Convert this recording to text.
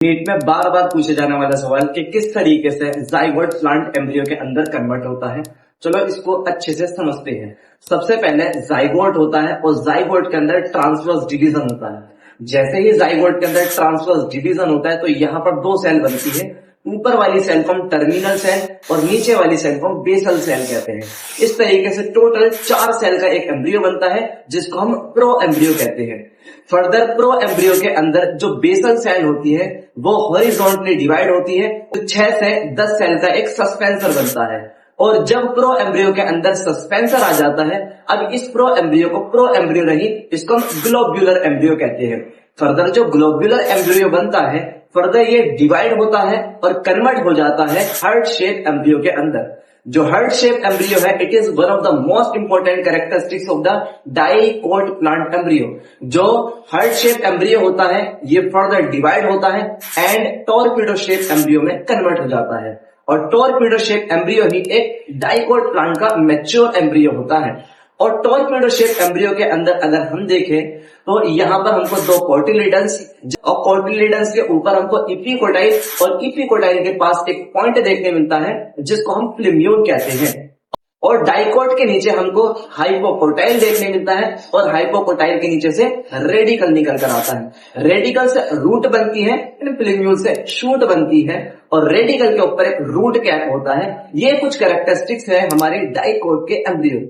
NEET में बार बार पूछे जाने वाला सवाल कि किस तरीके से जाइगोट प्लांट एम्ब्रियो के अंदर कन्वर्ट होता है। चलो इसको अच्छे से समझते हैं। सबसे पहले जाइगोट होता है और जाइगोट के अंदर ट्रांसवर्स डिवीजन होता है। जैसे ही जाइगोट के अंदर ट्रांसवर्स डिवीजन होता है तो यहाँ पर दो सेल बनती है। ऊपर वाली सेल को हम टर्मिनल सेल और नीचे वाली सेल को हम बेसल सेल कहते हैं। इस तरीके से टोटल 4 सेल का एक एम्ब्रियो बनता है जिसको हम प्रो एम्ब्रियो कहते हैं। फर्दर प्रो एम्ब्रियो के अंदर जो बेसल सेल होती है वो हॉरिजॉन्टली डिवाइड होती है तो 6 से 10 सेल का एक सस्पेंसर बनता है। और जब प्रो एम्ब्रियो के अंदर सस्पेंसर आ जाता है, अब इस प्रो एम्ब्रियो को प्रो एम्ब्रियो नहीं, इसको हम ग्लोब्यूलर एम्ब्रियो कहते हैं। फर्दर जो ग्लोब्यूलर एम्ब्रियो बनता है, फर्दर ये डिवाइड होता है और कन्वर्ट हो जाता है हार्ट शेप एम्ब्रियो के अंदर। जो हार्ट शेप एम्ब्रियो है, it is one of the most important characteristics of the dicot plant embryo. जो हार्ट शेप एम्ब्रियो होता है ये फर्दर डिवाइड होता है एंड टॉर्पिडो शेप एम्ब्रियो में कन्वर्ट हो जाता है। और टॉर्पिडो शेप एम्ब्रियो ही एक डाइकोट प्लांट का मैच्योर एम्ब्रियो होता है। और टॉर्पिडो शेप एम्ब्रियो के अंदर अगर हम देखें तो यहाँ पर हमको 2 कोटिलिडन्स और कोटिलिडन्स के ऊपर हमको इपिकोटाइल और इपिकोटाइल के पास एक पॉइंट देखने मिलता है जिसको हम फ्लेम्यूल कहते हैं। और डाइकोट के नीचे हमको हाइपोकोटाइल देखने मिलता है और हाइपोकोटाइल के नीचे से रेडिकल निकल कर आता है। रेडिकल से रूट बनती है, फ्लेम्यूल से शूट बनती है और रेडिकल के ऊपर एक रूट कैप होता है। ये कुछ कैरेक्टरिस्टिक्स है हमारे डाइकोट के एम्ब्रियो।